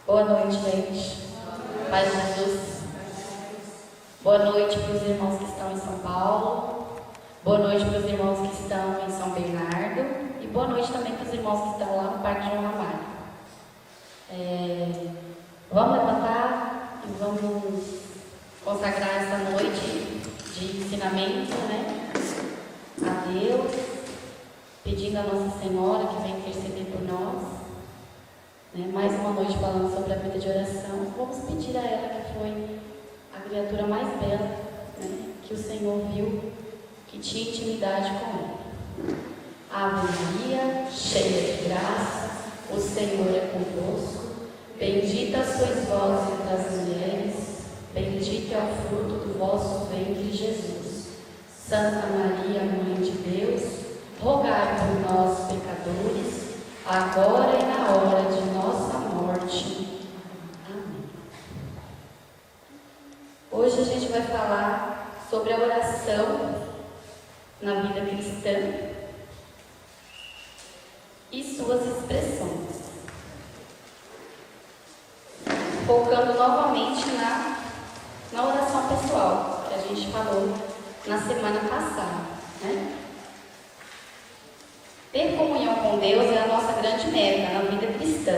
Boa noite, gente. Paz de Jesus. Boa noite para os irmãos que estão em São Paulo. Boa noite para os irmãos que estão em São Bernardo. E boa noite também para os irmãos que estão lá no Parque João Ramalho. Vamos levantar e vamos consagrar essa noite de ensinamento, né, a Deus, pedindo a Nossa Senhora que venha interceder por nós. Mais uma noite falando sobre a vida de oração. Vamos pedir a ela, que foi a criatura mais bela, que o Senhor viu, que tinha intimidade com ele. Ave Maria, cheia de graça, o Senhor é convosco. Bendita sois vós entre as mulheres, bendito é o fruto do vosso ventre, Jesus. Santa Maria, Mãe de Deus, rogai por nós, pecadores, agora e na hora de nossa morte. Amém. Hoje a gente vai falar sobre a oração na vida cristã e suas expressões, focando novamente na oração pessoal, que a gente falou na semana passada, né? Ter comunhão com Deus é a nossa grande meta na vida cristã.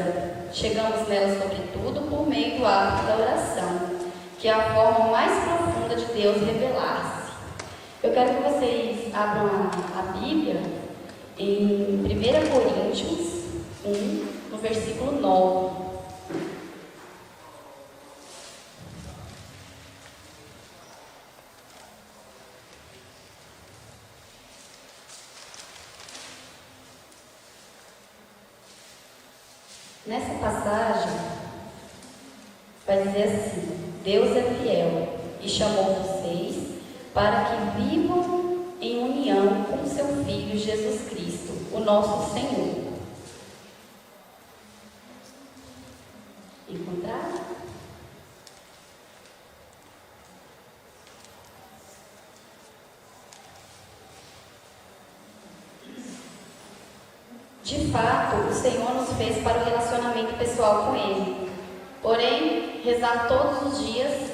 Chegamos nela, sobretudo, por meio do hábito da oração, que é a forma mais profunda de Deus revelar-se. Eu quero que vocês abram a Bíblia em 1 Coríntios 1, no versículo 9. Nessa passagem, vai dizer assim: Deus é fiel e chamou vocês para que vivam em união com seu Filho Jesus Cristo, o nosso Senhor. Encontraram? De fato, o Senhor nos fez para o relacionamento pessoal com Ele. Porém, rezar todos os dias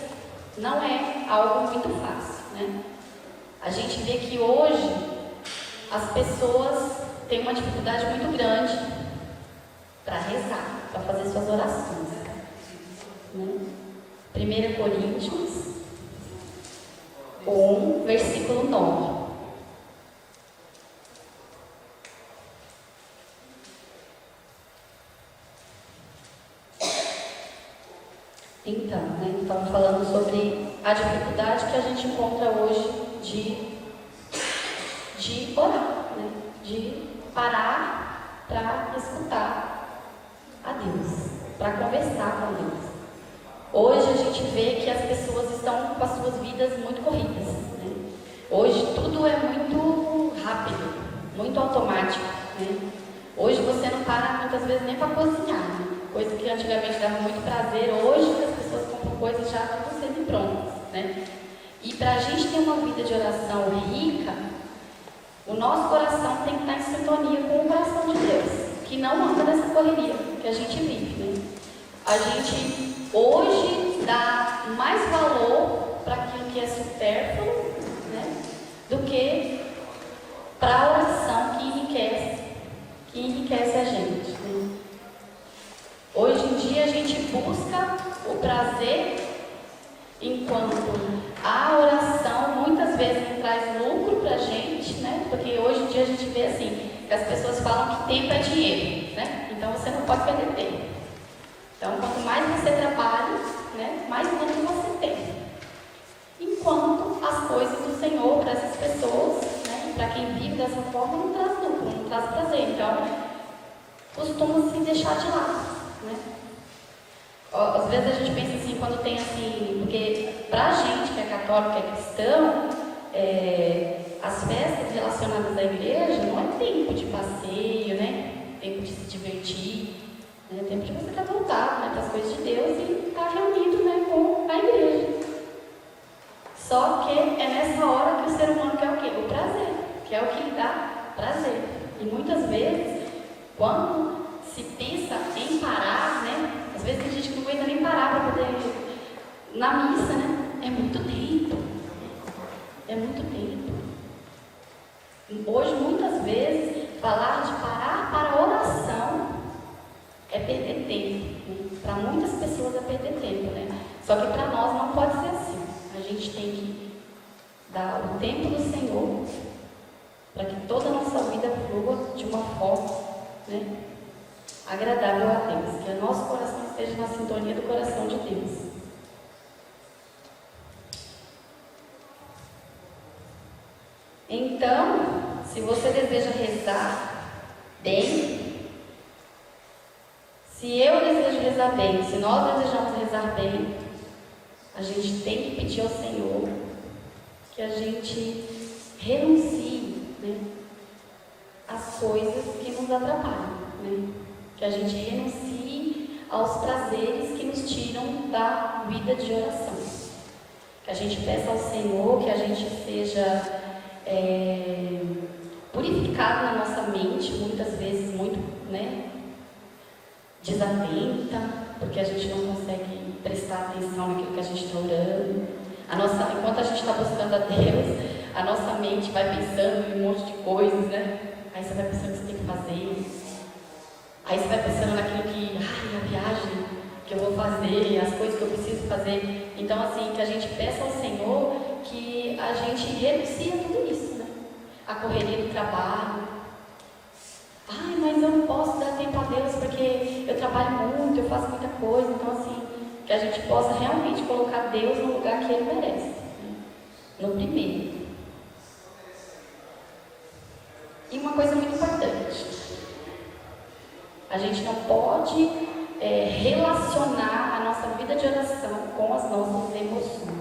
não é algo muito fácil, né? A gente vê que hoje as pessoas têm uma dificuldade muito grande para rezar, para fazer suas orações, né? 1 Coríntios 1, versículo 9. Então, estamos falando sobre a dificuldade que a gente encontra hoje de orar, de parar para escutar a Deus, para conversar com Deus. Hoje a gente vê que as pessoas estão com as suas vidas muito corridas, né? Hoje tudo é muito rápido, muito automático, né? Hoje você não para muitas vezes nem para cozinhar, né? Coisa que antigamente dava muito prazer, hoje as pessoas compram coisas já tudo sendo prontas, né? E para a gente ter uma vida de oração rica, o nosso coração tem que estar em sintonia com o coração de Deus, que não anda nessa correria que a gente vive, né? A gente hoje dá mais valor para aquilo que é supérfluo, né, do que para a oração que enriquece a gente, né? Hoje em dia a gente busca o prazer, enquanto a oração muitas vezes não traz lucro para a gente, né? Porque hoje em dia a gente vê assim, que as pessoas falam que tempo é dinheiro, né? Então você não pode perder tempo. Então quanto mais você trabalha, né, mais lucro você tem. Enquanto as coisas do Senhor para essas pessoas, né, e para quem vive dessa forma, não traz lucro, não traz prazer. Então costuma se deixar de lado, né? Às vezes a gente pensa assim, quando tem assim, porque pra gente que é católico, que é cristão, as festas relacionadas à igreja não é tempo de passeio, né? Tempo de se divertir, né? Tempo de você estar voltado, né, para as coisas de Deus e estar reunido, né, com a igreja. Só que é nessa hora que o ser humano quer o quê? O prazer, que é o que lhe dá prazer. E muitas vezes, quando se pensa em parar, né, Às vezes tem gente que não aguenta nem parar para poder ir na missa, né? É muito tempo. É muito tempo. Hoje, muitas vezes, falar de parar para a oração é perder tempo. Né? Para muitas pessoas é perder tempo, né? Só que para nós não pode ser assim. A gente tem que dar o tempo do Senhor para que toda a nossa vida flua de uma forma, né, agradável a Deus. Que o nosso coração esteja na sintonia do coração de Deus. Então, se você deseja rezar bem, se eu desejo rezar bem, se nós desejamos rezar bem, a gente tem que pedir ao Senhor que a gente renuncie, né, às coisas que nos atrapalham, né? Que a gente renuncie aos prazeres que nos tiram da vida de oração. Que a gente peça ao Senhor que a gente seja purificado na nossa mente, muitas vezes muito, né, desatenta, porque a gente não consegue prestar atenção naquilo que a gente está orando. Enquanto a gente está buscando a Deus, a nossa mente vai pensando em um monte de coisas, né? Aí você vai pensando o que você tem que fazer. Aí você vai pensando naquilo que, a viagem que eu vou fazer, as coisas que eu preciso fazer. Então, assim, que a gente peça ao Senhor que a gente renuncie a tudo isso, né? A correria do trabalho. Mas eu não posso dar tempo a Deus porque eu trabalho muito, eu faço muita coisa. Então, assim, que a gente possa realmente colocar Deus no lugar que Ele merece, né? No primeiro. E uma coisa muito importante, a gente não pode relacionar a nossa vida de oração com as nossas emoções.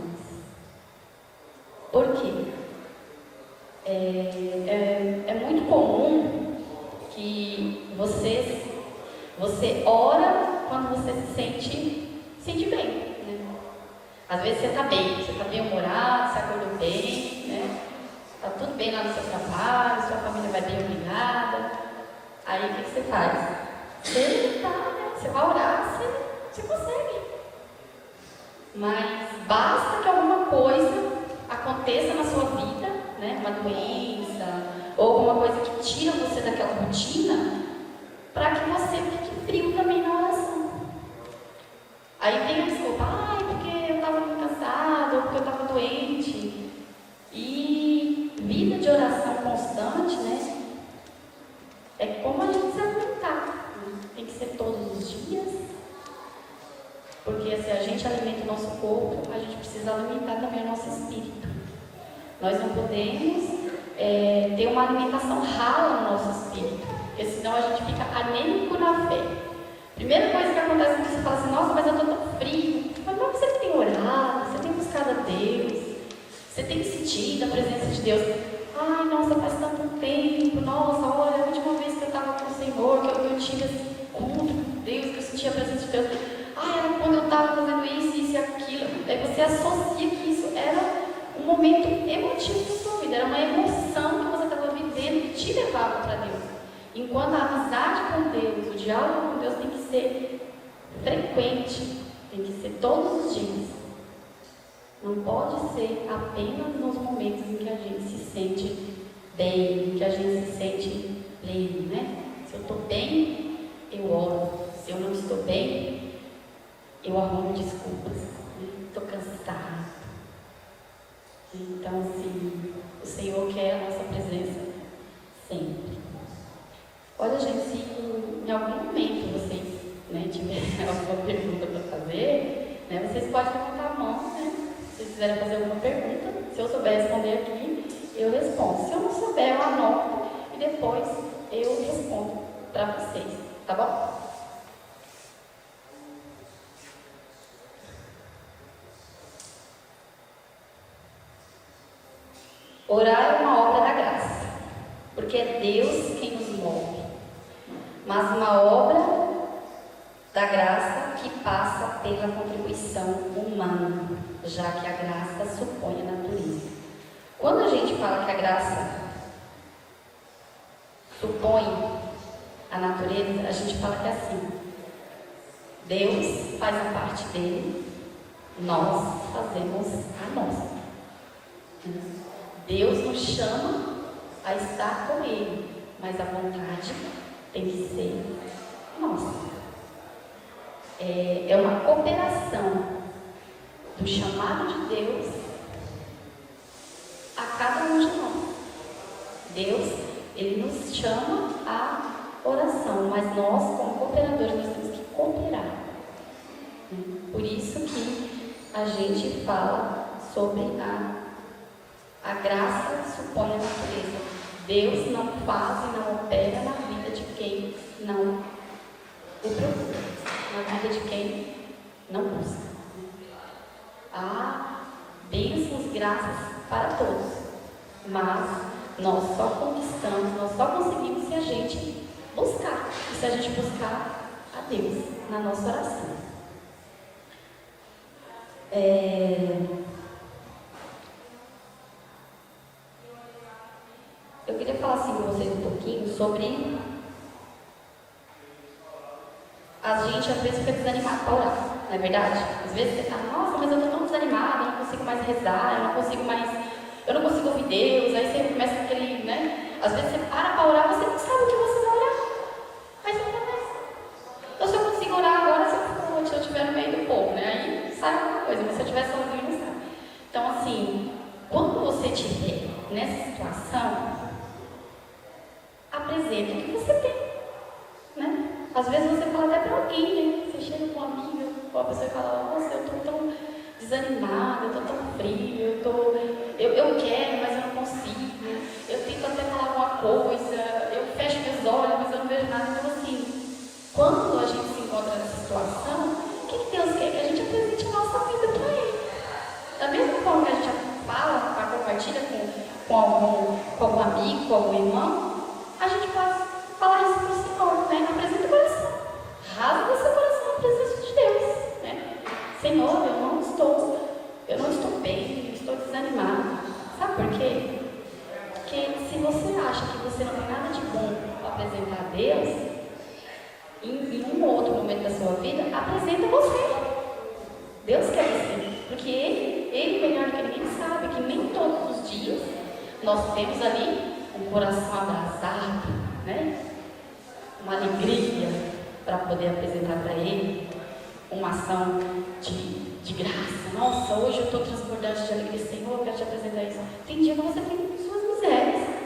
Por quê? É muito comum que você ora quando você se sente bem, né? Às vezes você está bem humorado, você acordou bem, né? Está tudo bem lá no seu trabalho, sua família vai bem, obrigada. Aí o que você faz? Você vai orar, você consegue. Mas basta que alguma coisa aconteça na sua vida, né? Uma doença, ou alguma coisa que tira você daquela rotina, para que você fique frio também na oração. Aí vem a desculpa, porque eu estava muito cansado, ou porque eu estava doente. E vida de oração constante, né? É como a gente se alimentar. Tem que ser todos os dias. Porque se a gente alimenta o nosso corpo, a gente precisa alimentar também o nosso espírito. Nós não podemos ter uma alimentação rala no nosso espírito, porque senão a gente fica anêmico na fé. Primeira coisa que acontece é que você fala assim, nossa, mas eu estou tão frio. Mas não, você tem orado, você tem buscado a Deus, você tem sentido a presença de Deus. Nossa, faz tanto tempo, nossa, olha, a última vez que eu estava com o Senhor, que eu tive esse encontro com Deus, que eu senti a presença de Deus. Era quando eu estava fazendo isso e aquilo. Aí você associa que isso era um momento emotivo da sua vida, era uma emoção que você estava vivendo que te levava para Deus. Enquanto a amizade com Deus, o diálogo com Deus tem que ser frequente, tem que ser todos os dias. Não pode ser apenas nos momentos em que a gente se sente bem, em que a gente se sente pleno, né? Se eu estou bem, eu oro. Se eu não estou bem, eu arrumo desculpas. Estou cansada. Então, assim, o Senhor quer a nossa presença sempre. Olha, gente, se em algum momento vocês, né, tiverem alguma pergunta para fazer, né, vocês podem levantar a mão, né? Se vocês quiserem fazer alguma pergunta, se eu souber responder aqui, eu respondo. Se eu não souber, eu anoto e depois eu respondo para vocês, tá bom? Orar é uma obra da graça, porque é Deus quem nos move, mas uma obra da graça que passa pela contribuição humana, já que a graça supõe a natureza. Quando a gente fala que a graça supõe a natureza, a gente fala que é assim. Deus faz a parte dele, nós fazemos a nossa. Deus nos chama a estar com Ele, mas a vontade tem que ser nossa. É uma cooperação do chamado de Deus a cada um de nós. Deus, Ele nos chama à oração, mas nós, como cooperadores, nós temos que cooperar. Por isso que a gente fala sobre a graça supõe a natureza. Deus não faz e não opera na vida de quem não o procura, na vida de quem não busca. Há bênçãos, graças para todos, mas nós só conquistamos, nós só conseguimos se a gente buscar, e se a gente buscar a Deus na nossa oração. Eu queria falar assim com vocês um pouquinho sobre a gente às vezes fica desanimado para orar, não é verdade? Às vezes você está, nossa, mas eu estou tão desanimada, eu não consigo mais rezar, eu não consigo ouvir Deus, aí você começa aquele, né? Às vezes você para orar, você não sabe o que você vai orar, mas não acontece. Então se eu consigo orar agora, se eu estiver no meio do povo, né? Aí sai alguma coisa, mas se eu estiver sozinho, não sai. Então assim, quando você estiver nessa situação, apresenta o que você tem, né? Às vezes você fala até para alguém, né? Você chega com uma amiga, ou a pessoa fala, nossa, eu estou tão desanimada, eu estou tão frio, eu quero, mas eu não consigo, eu tento até falar alguma coisa, eu fecho meus olhos, mas eu não vejo nada. Então assim, quando a gente se encontra nessa situação, o que Deus quer? Que a gente apresente a nossa vida para Ele. Da mesma forma que a gente fala, compartilha com algum amigo, com algum irmão, a gente pode falar isso para o Senhor, né? Apresenta o coração. Rasga o seu coração na presença de Deus, né? Senhor, eu não estou bem, eu estou desanimado. Sabe por quê? Porque se você acha que você não tem nada de bom para apresentar a Deus, em um ou outro momento da sua vida, apresenta você. Deus quer você. Porque Ele melhor do que ninguém sabe que nem todos os dias nós temos ali um coração abrasado, né? Uma alegria para poder apresentar para Ele uma ação de graça. Nossa, hoje eu estou transbordante de alegria, Senhor, eu quero te apresentar isso. Tem dia que você tem suas misérias, né?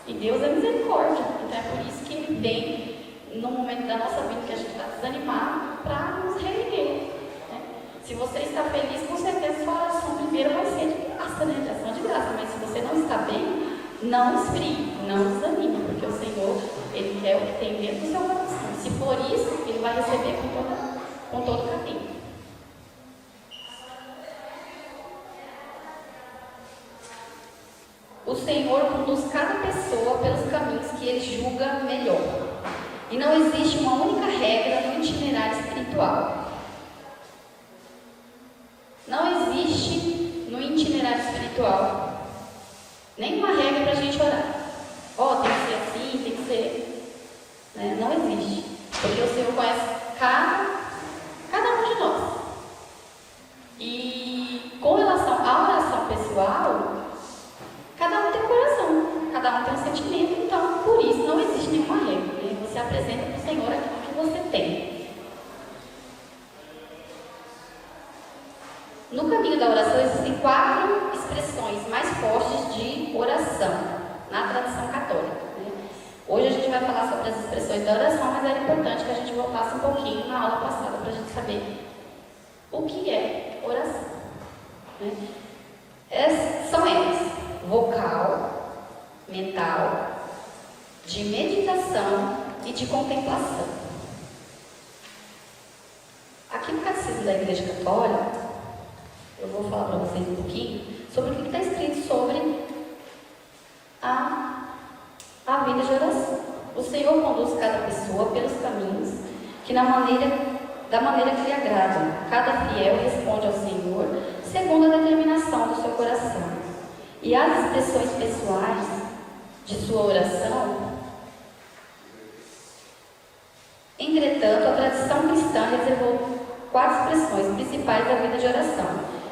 E Deus é misericórdia. Então é por isso que Ele vem no momento da nossa vida que a gente está desanimado para nos reerguer, né? Se você está feliz, com certeza sua oração primeiro vai ser de graça, né? De ação de graça. Mas se você não está bem, não esfrie, não desanime, porque o Senhor, Ele quer o que tem dentro do seu coração. Se for isso, Ele vai receber com todo carinho. O Senhor conduz cada pessoa pelos caminhos que Ele julga melhor. E não existe uma única regra no itinerário espiritual. Não existe no itinerário espiritual nenhuma regra para a gente orar. Tem que ser assim, tem que ser, né? Não existe. Porque o Senhor conhece cada um de nós. E com relação à oração pessoal, cada um tem um coração, cada um tem um sentimento. Então, por isso, não existe nenhuma regra, né? Você apresenta para o Senhor aquilo que você tem. No caminho da oração existem 4 expressões mais fortes de oração na tradição católica, né? Hoje a gente vai falar sobre as expressões da oração, mas era importante que a gente voltasse um pouquinho na aula passada para a gente saber o que é oração, né? São elas: vocal, mental, de meditação e de contemplação. Aqui no Catecismo da Igreja Católica, eu vou falar para vocês um pouquinho sobre o que está escrito sobre a vida de oração. O Senhor conduz cada pessoa pelos caminhos que da maneira que lhe agrada. Cada fiel responde ao Senhor segundo a determinação do seu coração. E as expressões pessoais de sua oração, em Entretanto, a tradição cristã reservou 4 expressões principais da vida de oração: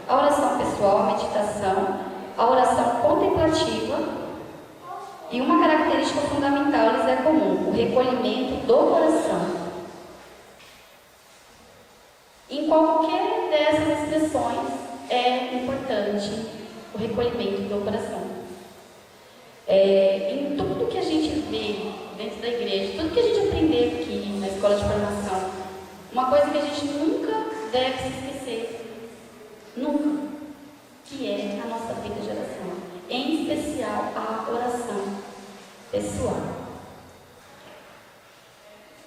a oração pessoal, a meditação, a oração contemplativa, e uma característica fundamental lhes é comum: o recolhimento do coração. Em qualquer dessas expressões é importante o recolhimento do coração. Em tudo que a gente vê dentro da igreja, tudo que a gente aprender aqui na escola de formação, uma coisa que a gente nunca deve se esquecer, nunca, que é a nossa vida de oração, em especial a oração pessoal.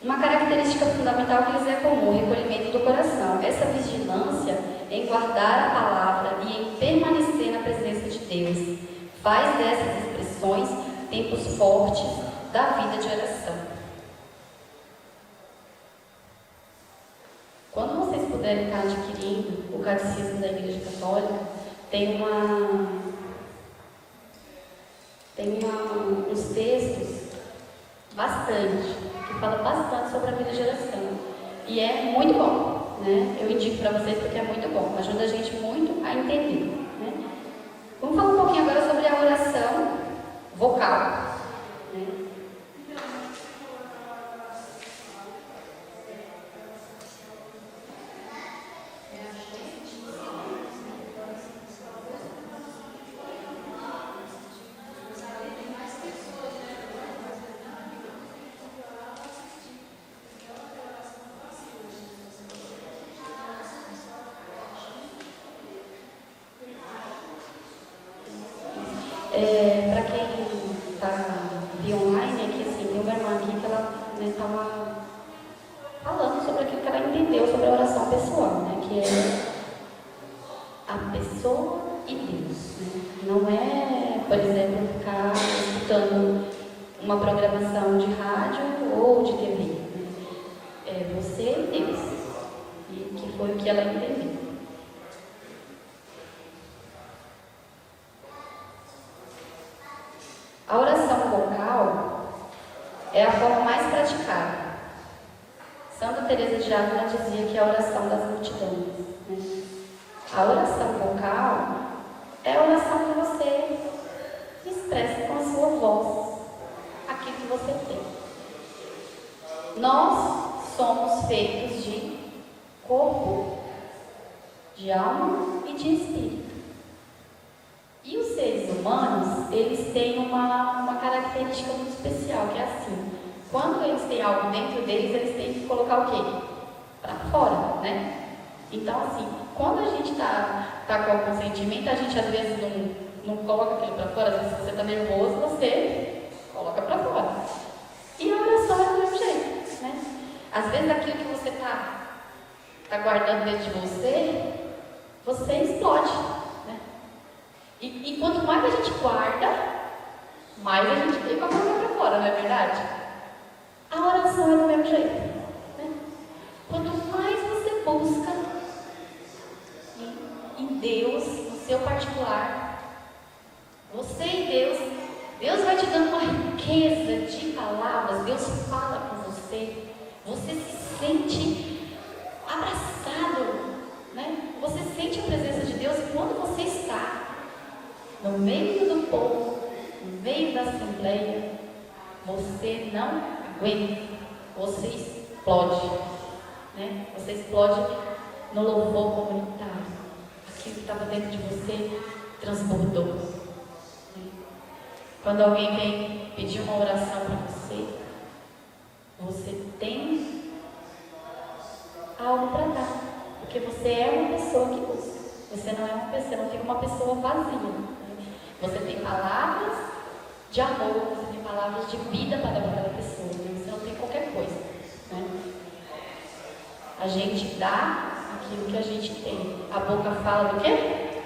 Uma característica fundamental que lhes é comum, o recolhimento do coração. Essa vigilância em guardar a palavra e em permanecer na presença de Deus faz dessas expressões tempos fortes da vida de oração. Quando vocês puderem estar adquirindo o Catecismo da Igreja Católica, tem uns textos que fala bastante sobre a vida de oração. E é muito bom, né? Eu indico para vocês porque é muito bom, ajuda a gente muito a entender, né? Vamos falar um pouquinho agora sobre a oração vocal, né? Para quem está via online, aqui assim, tem uma irmã aqui que ela estava falando sobre aquilo que ela entendeu sobre a oração pessoal, né? Que é a pessoa e Deus, né? Não é, por exemplo, ficar escutando uma programação de rádio ou de TV, né? É você e Deus, e que foi o que ela entendeu. A oração vocal é a forma mais praticada. Santa Teresa de Ávila dizia que é a oração das multidões, né? A oração vocal é a oração que você expressa com a sua voz aquilo que você tem. Nós somos feitos de corpo, de alma e de espírito. E os seres humanos, eles têm uma característica muito especial, que é assim: quando eles têm algo dentro deles, eles têm que colocar o quê? Para fora, né? Então, assim, quando a gente tá com algum sentimento, a gente às vezes não coloca aquilo para fora. Às vezes, se você está nervoso, você coloca para fora. E a oração é do mesmo jeito, né? Às vezes, aquilo que você tá guardando dentro de você explode. E quanto mais a gente guarda, mais a gente tem para colocar para fora, não é verdade? A oração é do mesmo jeito, né? Quanto mais você busca em Deus, no seu particular, você e Deus vai te dando uma riqueza de palavras. Deus fala com você, você se sente abraçado, né? Você sente a presença de Deus, e quando você está no meio do povo, no meio da assembleia, você não aguenta, você explode, né? Você explode no louvor comunitário. Aquilo que estava dentro de você transbordou, né? Quando alguém vem pedir uma oração para você, você tem algo para dar, porque você é uma pessoa que busca. Você não é uma pessoa, não fica uma pessoa vazia. Você tem palavras de amor, você tem palavras de vida para dar para aquela pessoa, né? Você não tem qualquer coisa, né? A gente dá aquilo que a gente tem. A boca fala do quê?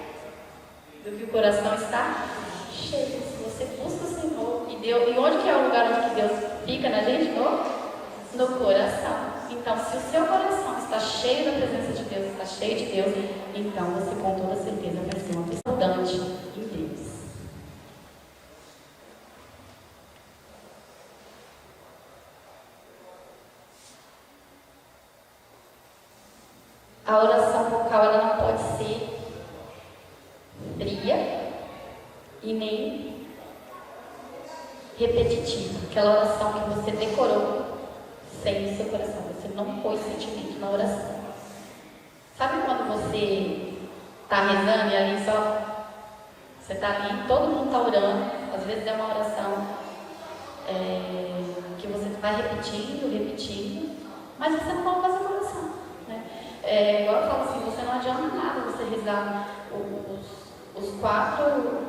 Do que o coração está cheio. Se você busca o Senhor, e onde que é o lugar onde que Deus fica na gente? No coração. Então, se o seu coração está cheio da presença de Deus, está cheio de Deus, então você com toda certeza vai ser uma pessoa abundante em Deus. A oração vocal ela não pode ser fria e nem repetitiva. Aquela oração que você decorou sem o seu coração. Você não pôs sentimento na oração. Sabe quando você está rezando e ali só... Você está ali, todo mundo está orando. Às vezes é uma oração que você vai repetindo, mas você não coloca seu coração, né? Igual eu falo assim, você não adianta nada você rezar os 4,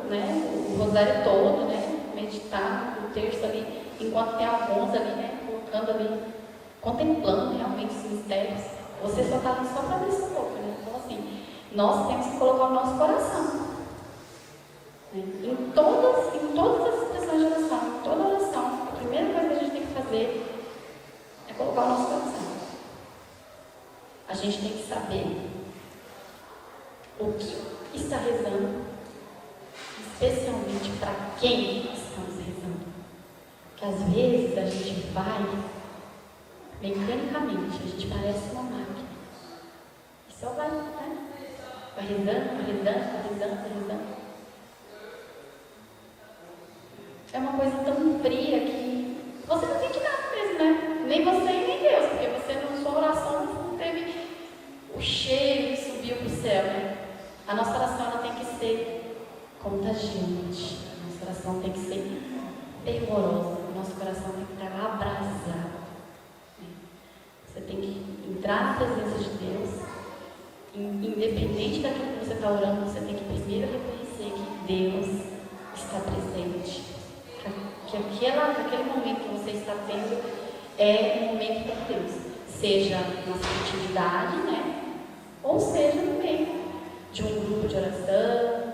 né? O rosário todo, né? Meditar o texto ali, enquanto tem alguns ali, né? Colocando ali, contemplando realmente os mistérios. Você só está ali só para abrir sua boca, né? Então assim, nós temos que colocar o nosso coração. Em todas as expressões de oração, em toda oração, a primeira coisa que a gente tem que fazer é colocar o nosso coração. A gente tem que saber o que está rezando, especialmente para quem estamos rezando. Porque às vezes a gente vai mecanicamente, a gente parece uma máquina. E só vai, né? Vai rezando. É uma coisa tão fria que você não sente nada mesmo, né? Nem você e nem Deus, porque você na sua oração não teve o cheiro que subiu para o céu, né? A nossa oração ela tem que ser contagiante, a nossa oração tem que ser fervorosa, o nosso coração tem que estar abrasado. Você tem que entrar na presença de Deus, independente daquilo que você está orando, você tem que primeiro reconhecer que Deus está presente. Que aquele momento que você está tendo é um momento para Deus, seja na sua atividade, né? Ou seja no meio de um grupo de oração,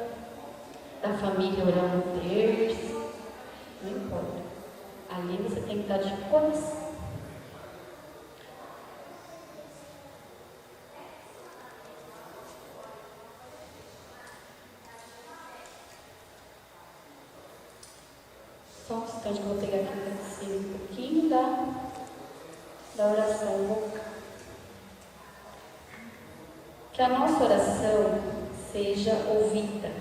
da família orando um terço, não importa. Ali você tem que estar de coração. Só um instante que eu vou pegar aqui para você um pouquinho da oração vocal. Que a nossa oração seja ouvida.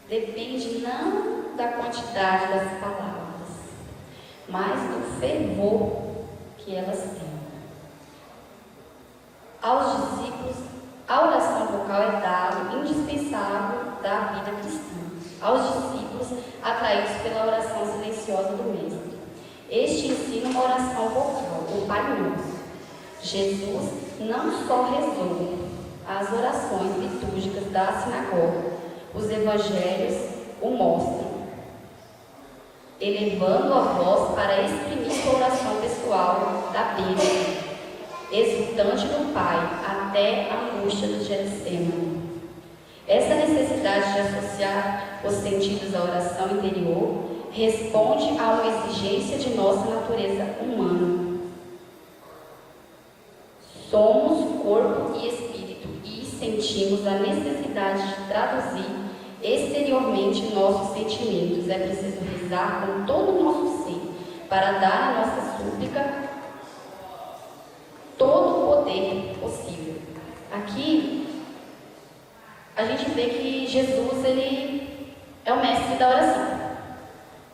Depende não da quantidade das palavras, mas do fervor que elas têm. Aos discípulos, a oração vocal é dado indispensável da vida cristã, aos discípulos atraídos pela oração silenciosa do Mestre. Este ensina uma oração vocal, o Pai Nosso. Jesus não só rezou as orações litúrgicas da sinagoga, os evangelhos o mostram, elevando a voz para exprimir sua oração pessoal da Bíblia, exultante do Pai até a angústia do Getsemane. Essa necessidade de associar os sentidos à oração interior responde a uma exigência de nossa natureza humana. Somos corpo e espírito e sentimos a necessidade de traduzir exteriormente nossos sentimentos. É preciso rezar com todo o nosso ser para dar à nossa súplica todo o poder possível. Aqui a gente vê que Jesus ele é o mestre da oração.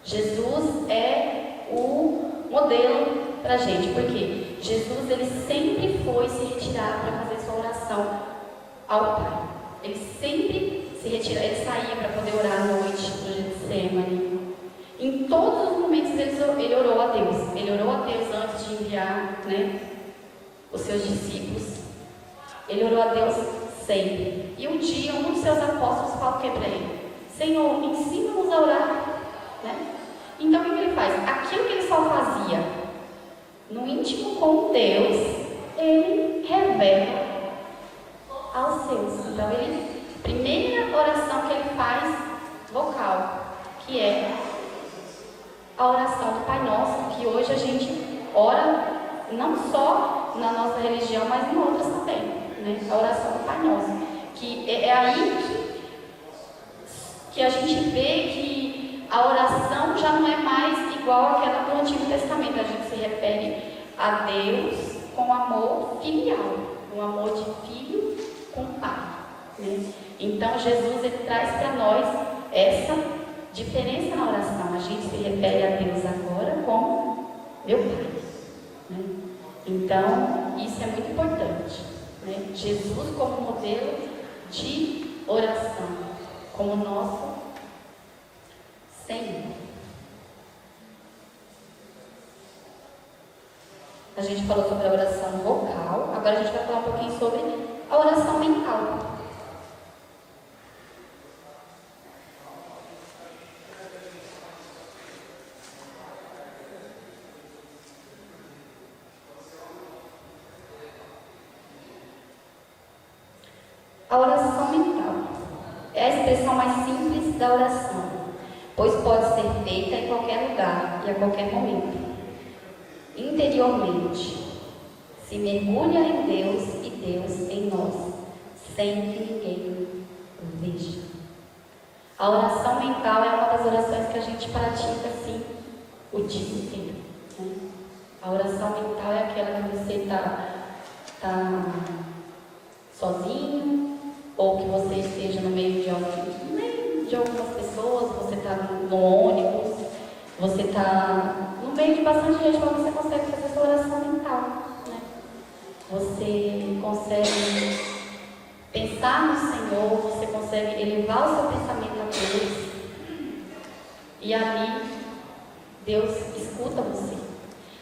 Jesus é o modelo para a gente, porque Jesus ele sempre foi se retirar para fazer sua oração ao Pai. Ele sempre se retirava, ele saía para poder orar à noite no Getsemane. Em todos os momentos ele orou a Deus. Ele orou a Deus antes de enviar, né, os seus discípulos. Ele orou a Deus sempre. E um dia um dos seus apóstolos falou o que para ele? Senhor, ensina-nos a orar, né? Então o que ele faz? Aquilo que ele só fazia no íntimo com Deus, ele revela aos seus. Então primeira oração que ele faz vocal, que é a oração do Pai Nosso, que hoje a gente ora não só na nossa religião, mas em outras também, né? A oração do Pai Nosso, que é aí que a gente vê que a oração já não é mais igual àquela do Antigo Testamento. A gente se refere a Deus com amor filial, um amor de filho com pai, né? Então Jesus ele traz para nós essa diferença na oração. A gente se refere a Deus agora como meu pai, né? Então isso é muito importante, né? Jesus como modelo de oração, como nosso Senhor. A gente falou sobre a oração vocal, agora a gente vai falar um pouquinho sobre a oração mental. A oração mental é a expressão mais simples da oração, pois pode ser feita em qualquer lugar e a qualquer momento. Interiormente, se mergulha em Deus e Deus em nós, sem que ninguém o veja. A oração mental é uma das orações que a gente pratica assim o dia inteiro, né? A oração mental é aquela que você está sozinho, ou que você esteja no meio de algumas pessoas, você está no ônibus, você está no meio de bastante gente, mas você consegue fazer sua oração mental, né? Você consegue pensar no Senhor, você consegue elevar o seu pensamento a Deus, e ali Deus escuta você.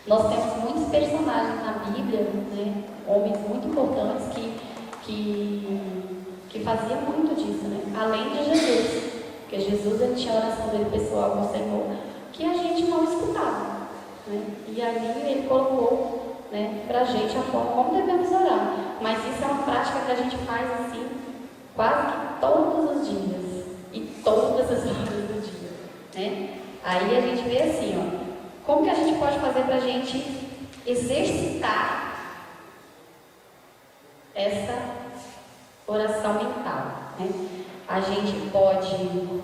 Nós temos muitos personagens na Bíblia, né? Homens muito importantes que faziam muito disso, né? Além de Jesus, porque Jesus ele tinha a oração dele pessoal com o Senhor, que a gente não escutava, né? E ali ele colocou, né, para a gente a forma como devemos orar. Mas isso é uma prática que a gente faz assim quase que todos os dias e todas as horas do dia, né? Aí a gente vê assim, ó, como que a gente pode fazer para a gente exercitar essa oração mental, né? A gente pode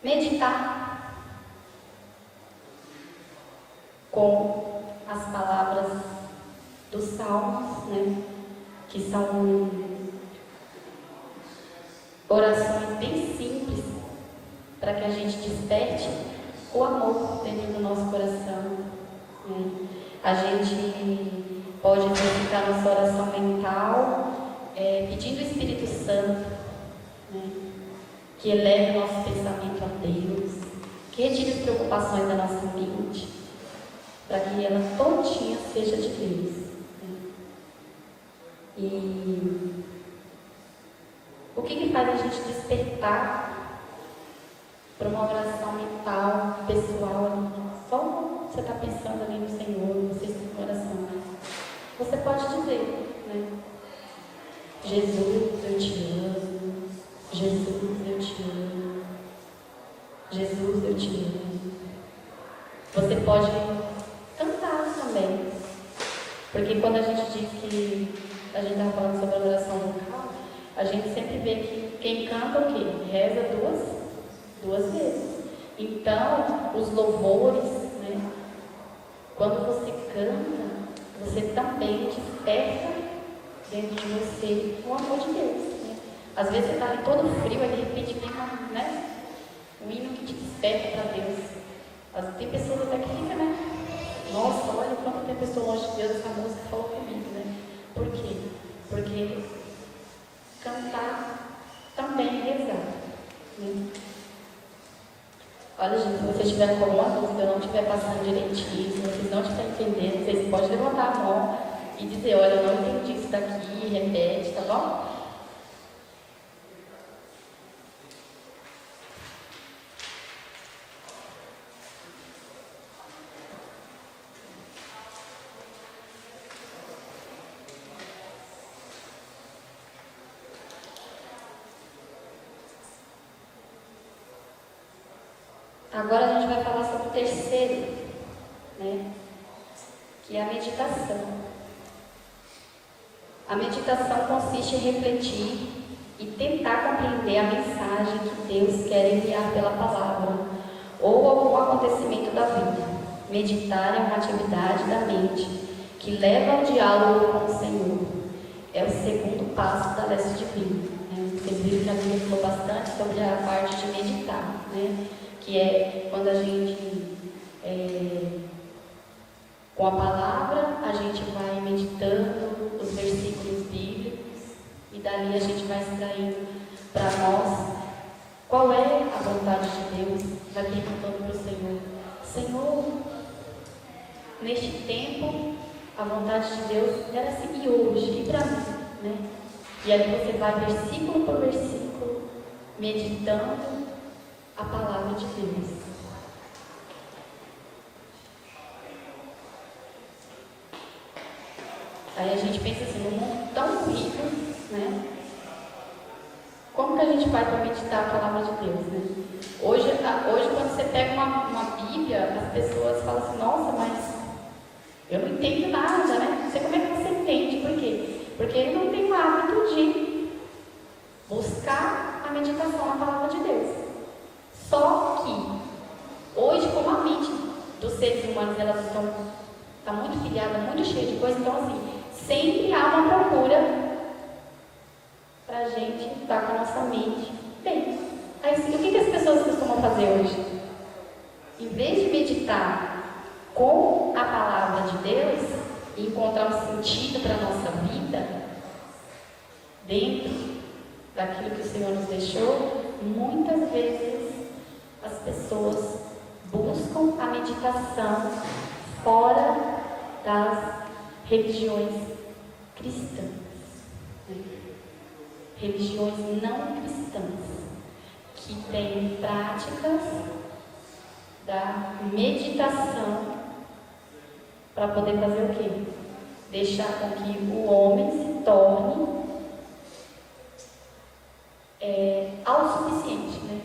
meditar com as palavras dos Salmos, né? Que são orações bem simples para que a gente desperte o amor dentro do nosso coração, né? A gente pode exercitar nossa oração mental pedindo o Espírito Santo, né, que eleve o nosso pensamento a Deus, que retire as preocupações da nossa mente, para que ela todinha seja de Deus, né? E o que faz a gente despertar para uma oração mental, pessoal ali? Só você está pensando ali no Senhor, você está em oração, você pode dizer, né? Jesus, eu te amo. Jesus, eu te amo. Jesus, eu te amo. Você pode cantar também, porque quando a gente diz que a gente está falando sobre a oração vocal, a gente sempre vê que quem canta o quê? Reza duas vezes. Então, os louvores, né? Quando você canta, você também desperta dentro de você o amor de Deus, né? Às vezes você está ali todo frio, aí de repente vem um hino que te desperta para Deus. Tem pessoas até que ficam, né? Nossa, olha quanto tempo eu estou longe de Deus, essa música falou comigo, né? Por quê? Porque cantar também é rezar, né? Olha, gente, se vocês tiverem com alguma dúvida, não estiver passando direitinho, se vocês não estiverem entendendo, vocês podem levantar a mão e dizer, olha, eu não entendi isso daqui, repete, tá bom? Agora a gente vai falar sobre o terceiro, né? Que é a meditação. A meditação consiste em refletir e tentar compreender a mensagem que Deus quer enviar pela palavra, ou algum acontecimento da vida. Meditar é uma atividade da mente que leva ao diálogo com o Senhor. É o segundo passo da leste divina. Vocês viram que a Bíblia falou bastante sobre a parte de meditar, né? Que é quando a gente, com a palavra, a gente vai meditando os versículos bíblicos e dali a gente vai extraindo para nós qual é a vontade de Deus. Vai perguntando para o Senhor: Senhor, neste tempo, a vontade de Deus era assim, e hoje, e para mim, né? E aí você vai versículo por versículo, meditando a palavra de Deus. Aí a gente pensa assim, num mundo tão corrido, né? Como que a gente vai para meditar a palavra de Deus, né? Hoje quando você pega uma Bíblia, as pessoas falam assim: nossa, mas eu não entendo nada, né? Não sei como é que você entende. Por quê? Porque ele não tem o hábito de buscar a meditação na palavra de Deus. Só que hoje, como a mente dos seres humanos está muito filiada, muito cheia de coisa, então assim, sempre há uma procura para a gente estar com a nossa mente bem. Aí assim, o que as pessoas costumam fazer hoje? Em vez de meditar com a palavra de Deus e encontrar um sentido para a nossa vida dentro daquilo que o Senhor nos deixou, muitas vezes as pessoas buscam a meditação fora das religiões cristãs, né? Religiões não cristãs, que têm práticas da meditação para poder fazer o quê? Deixar com que o homem se torne autossuficiente, né?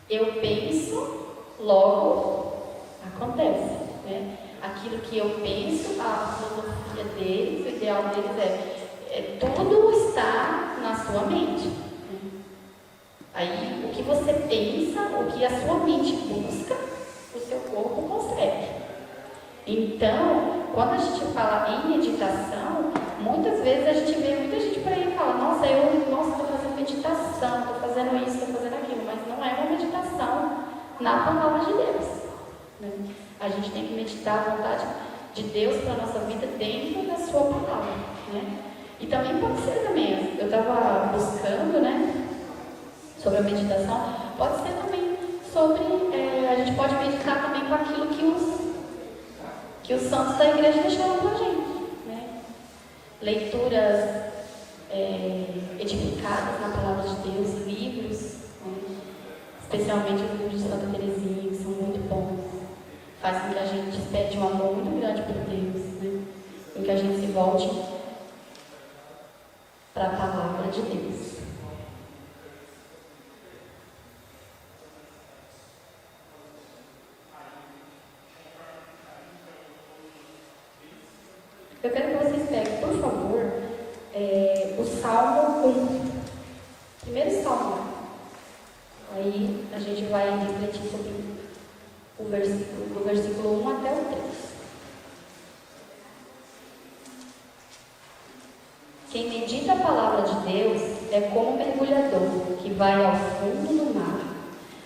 Eu penso, logo acontece, né? Aquilo que eu penso, a filosofia deles, o ideal deles tudo está na sua mente, né? Aí, o que você pensa, o que a sua mente busca, o seu corpo consegue. Então, quando a gente fala em meditação, muitas vezes a gente vê muita gente por aí e fala: nossa, estou fazendo meditação, estou fazendo isso, estou fazendo aquilo, mas não é uma meditação na palavra de Deus, né? A gente tem que meditar a vontade de Deus para a nossa vida dentro da sua palavra, né? E também pode ser também, eu estava buscando, né, sobre a meditação, pode ser também sobre, a gente pode meditar também com aquilo que os santos da igreja deixaram para a gente, né? Leituras edificadas na palavra de Deus, livros, né? Especialmente os livros de Santa Teresinha, que são muito bons, faz com que a gente desperte um amor muito grande por Deus, né? Com que a gente se volte para a palavra de Deus. Eu quero que vocês peguem, por favor, o Salmo 1. Primeiro Salmo. Aí a gente vai refletir sobre o versículo, do versículo 1 até o 3. Quem medita a palavra de Deus é como um mergulhador que vai ao fundo do mar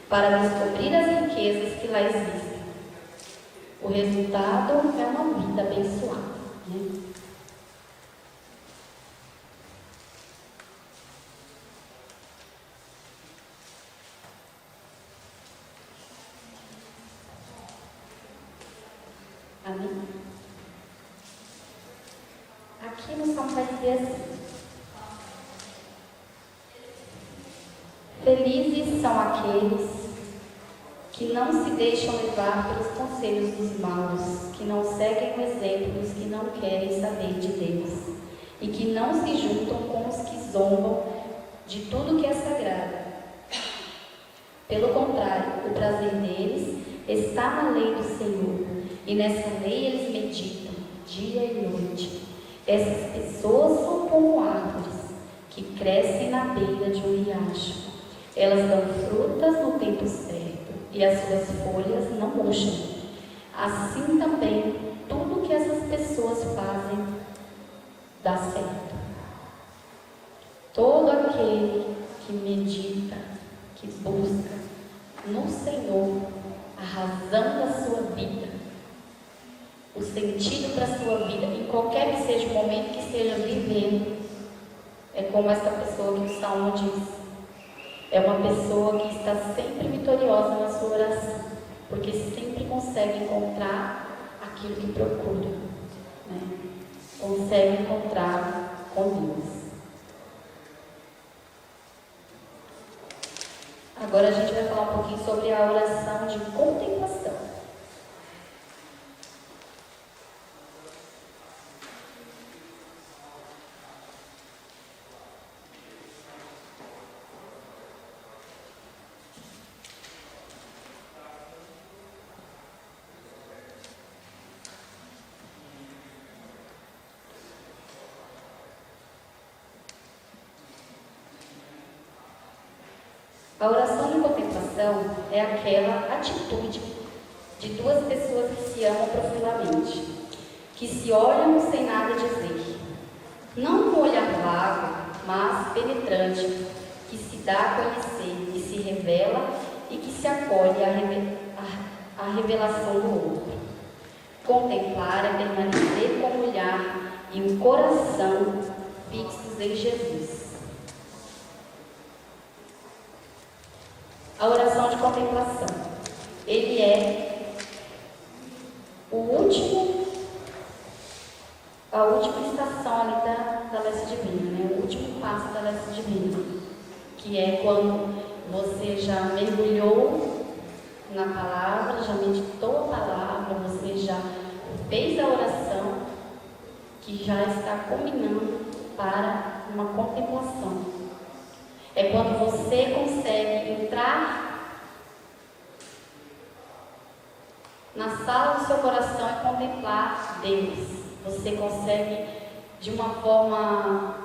para descobrir as riquezas que lá existem. O resultado é uma vida abençoada, né? Amém? Aqui no Salmo vai dizer assim: felizes são aqueles que não se deixam levar pelos conselhos dos maus, que não seguem o exemplo dos que não querem saber de Deus, e que não se juntam com os que zombam de tudo que é sagrado. Pelo contrário, o prazer deles está na lei do Senhor, e nessa lei eles meditam dia e noite. Essas pessoas são como árvores que crescem na beira de um riacho. Elas dão frutas no tempo certo e as suas folhas não murcham. Assim também, tudo que essas pessoas fazem dá certo. Todo aquele que medita, que busca no Senhor a razão da sua vida, o sentido para a sua vida, em qualquer que seja o momento que esteja vivendo, é como essa pessoa que o Salmo diz. É uma pessoa que está sempre vitoriosa na sua oração, porque sempre consegue encontrar aquilo que procura, né? Consegue encontrar com Deus. Agora a gente vai falar um pouquinho sobre a oração de contemplação. A oração de contemplação é aquela atitude de duas pessoas que se amam profundamente, que se olham sem nada dizer. Não com olhar vago, mas penetrante, que se dá a conhecer, que se revela e que se acolhe à revelação do outro. Contemplar é permanecer com o olhar e o coração fixos em Jesus. A oração de contemplação, ele é a última estação ali da leste divina, né? O último passo da leste divina, que é quando você já mergulhou na palavra, já meditou a palavra, você já fez a oração, que já está culminando para uma contemplação. É quando você consegue entrar na sala do seu coração e contemplar Deus. Você consegue de uma forma...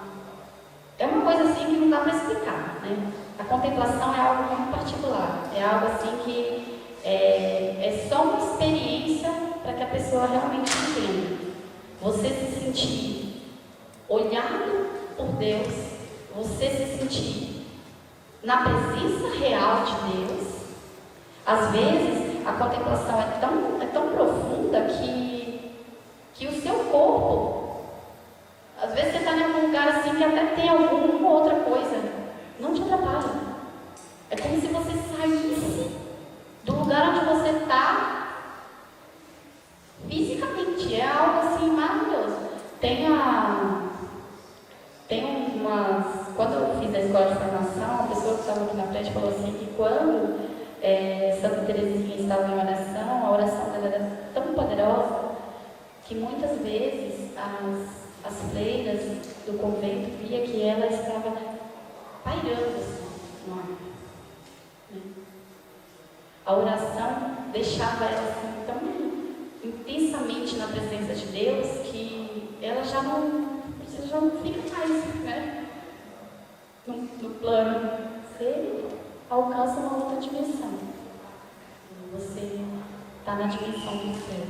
É uma coisa assim que não dá para explicar, né? A contemplação é algo muito particular. É algo assim que é só uma experiência para que a pessoa realmente entenda. Você se sentir olhado por Deus, você se sentir na presença real de Deus. Às vezes a contemplação é tão profunda que o seu corpo, às vezes você está em algum lugar assim que até tem alguma outra coisa, não te atrapalha. É como se você saísse do lugar onde você está fisicamente. É algo assim maravilhoso. Quando eu fiz a escola de formação, a pessoa que estava aqui na frente falou assim que quando Santa Teresinha estava em oração, a oração dela era tão poderosa que muitas vezes as freiras do convento via que ela estava pairando assim, no ar, né? A oração deixava ela assim, tão intensamente na presença de Deus que ela já não fica mais, né? No plano. Você alcança uma outra dimensão. Você está na dimensão do céu.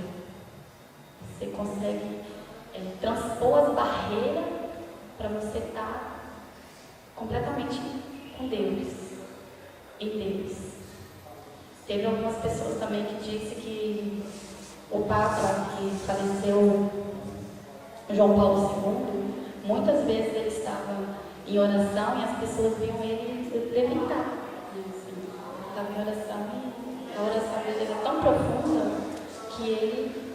Você consegue transpor as barreiras para você estar completamente com Deus, em Deus. Teve algumas pessoas também que disse que o Papa que faleceu, João Paulo II, muitas vezes ele estava em oração e as pessoas viam ele levitar. Assim, ele estava em oração e a oração dele era tão profunda que ele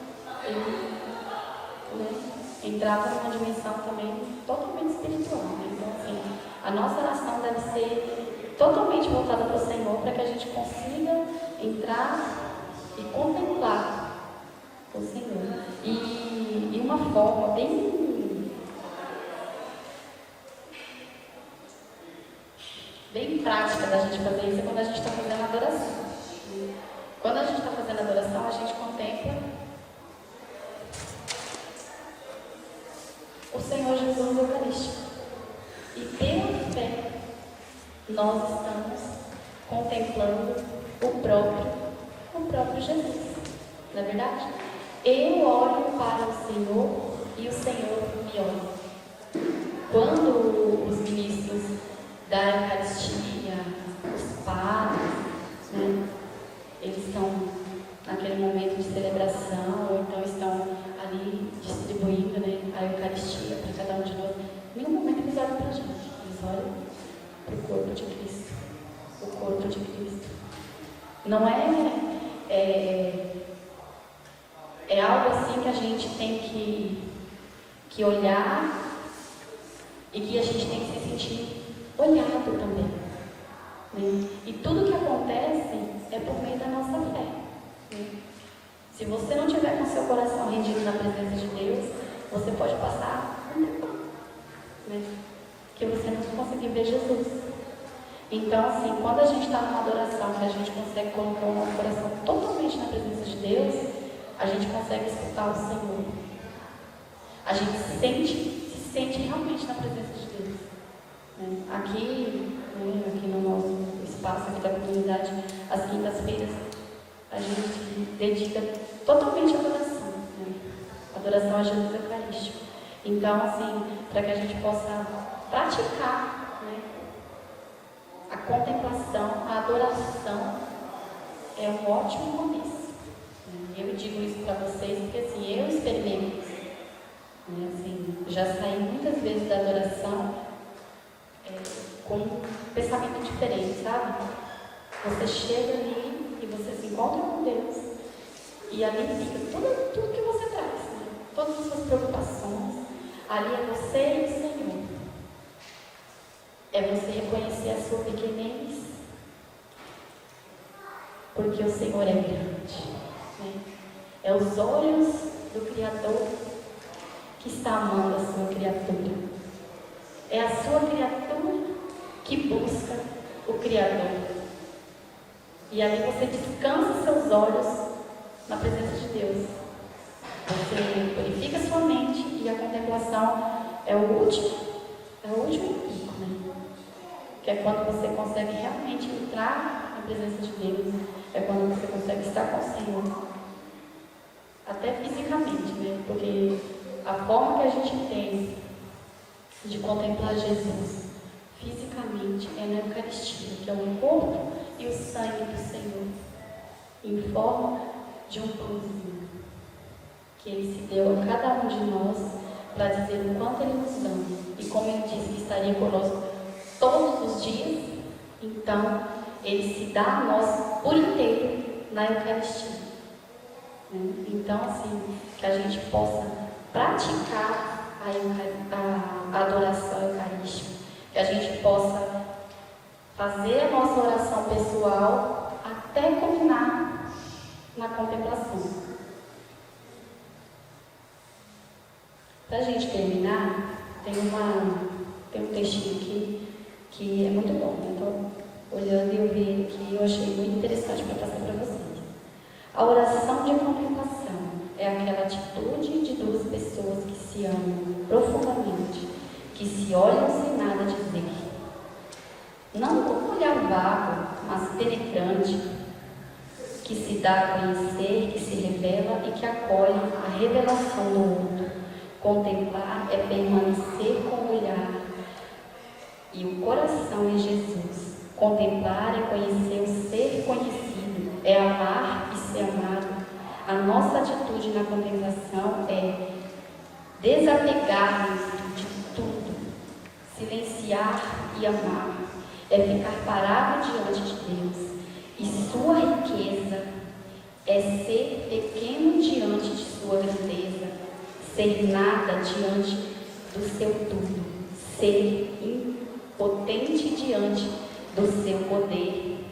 entrava numa dimensão também totalmente espiritual, né? Então, assim, a nossa oração deve ser totalmente voltada para o Senhor, para que a gente consiga entrar e contemplar o Senhor. E uma forma bem prática da gente fazer isso é quando a gente está fazendo adoração. Quando a gente está fazendo adoração, a gente contempla o Senhor Jesus Eucarístico. E pela fé, nós estamos contemplando o próprio Jesus, não é verdade? Eu olho para o Senhor e o Senhor me olha. Quando os ministros da Eucaristia, os padres, né, eles estão naquele momento de celebração, ou então estão ali distribuindo, né, a Eucaristia para cada um de nós, em nenhum momento eles olham para a gente, eles olham para o corpo de Cristo, o corpo de Cristo. Não é algo assim que a gente tem que olhar e que a gente tem que se sentir olhado também, né? E tudo que acontece é por meio da nossa fé, né? Se você não tiver com seu coração rendido na presença de Deus, você pode passar um tempo, né? Que você não vai conseguir ver Jesus. Então, assim, quando a gente está numa adoração, que a gente consegue colocar o nosso coração totalmente na presença de Deus, a gente consegue escutar o Senhor. A gente se sente realmente na presença de Deus, né? Aqui, né, aqui no nosso espaço, aqui da comunidade, às quintas-feiras, a gente dedica totalmente à adoração, né? Adoração a Jesus Eucarístico. Então, assim, para que a gente possa praticar, né, a contemplação, a adoração, é um ótimo começo. Eu digo isso para vocês porque, assim, eu experimento isso, né? Assim, já saí muitas vezes da adoração com um pensamento diferente, sabe? Você chega ali e você se encontra com Deus e ali fica tudo que você traz, né? Todas as suas preocupações, ali é você e o Senhor. É você reconhecer a sua pequenez, porque o Senhor é grande, né? É os olhos do Criador que está amando a sua criatura. É a sua criatura que busca o Criador. E ali você descansa seus olhos na presença de Deus. Você purifica sua mente e a contemplação é o último pico, né? Que é quando você consegue realmente entrar na presença de Deus. É quando você consegue estar com o Senhor. Até fisicamente, né? Porque a forma que a gente tem de contemplar Jesus fisicamente é na Eucaristia, que é o corpo e o sangue do Senhor, em forma de um pãozinho, que Ele se deu a cada um de nós para dizer o quanto Ele nos ama. E como Ele disse que estaria conosco todos os dias, então Ele se dá a nós por inteiro na Eucaristia. Então, assim, que a gente possa praticar a adoração eucarística, que a gente possa fazer a nossa oração pessoal até culminar na contemplação. Para a gente terminar, tem um textinho aqui que é muito bom. Então, olhando e eu vi ele aqui, eu achei muito interessante para passar para vocês. A oração de contemplação é aquela atitude de duas pessoas que se amam profundamente, que se olham sem nada dizer. Não com um olhar vago, mas penetrante, que se dá a conhecer, que se revela e que acolhe a revelação do outro. Contemplar é permanecer com o olhar e o coração em Jesus. Contemplar é conhecer o ser conhecido, é amar e ser amado. A nossa atitude na contemplação é desapegar-nos de tudo, silenciar e amar, é ficar parado diante de Deus. E sua riqueza é ser pequeno diante de sua grandeza, ser nada diante do seu tudo, ser impotente diante do seu poder,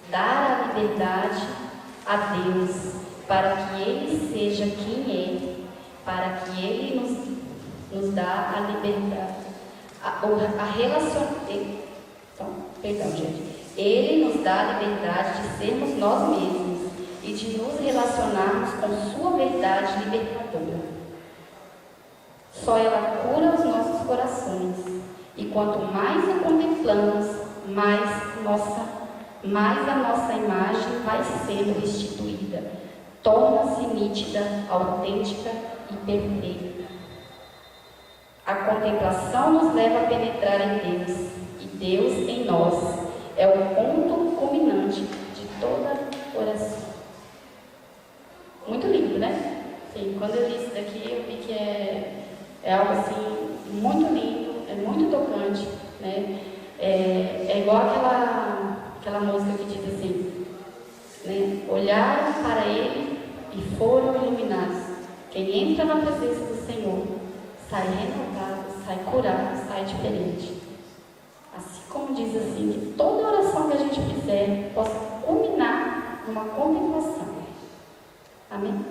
dar a liberdade a Deus, para que Ele seja quem é, para que Ele nos dá a liberdade, Ele nos dá a liberdade de sermos nós mesmos e de nos relacionarmos com sua verdade libertadora. Só ela cura os nossos corações, e quanto mais a contemplamos, mais mais a nossa imagem vai sendo restituída, torna-se nítida, autêntica e perfeita. A contemplação nos leva a penetrar em Deus, e Deus em nós é o ponto culminante de toda oração. Muito lindo, né? Sim, quando eu li isso daqui, eu vi que é algo assim, muito lindo, é muito tocante, né? É igual aquela música que diz assim, né? Olharam para Ele e foram iluminados. Quem entra na presença do Senhor sai renovado, sai curado, sai diferente. Assim como diz assim, que toda oração que a gente fizer possa culminar numa contemplação. Amém?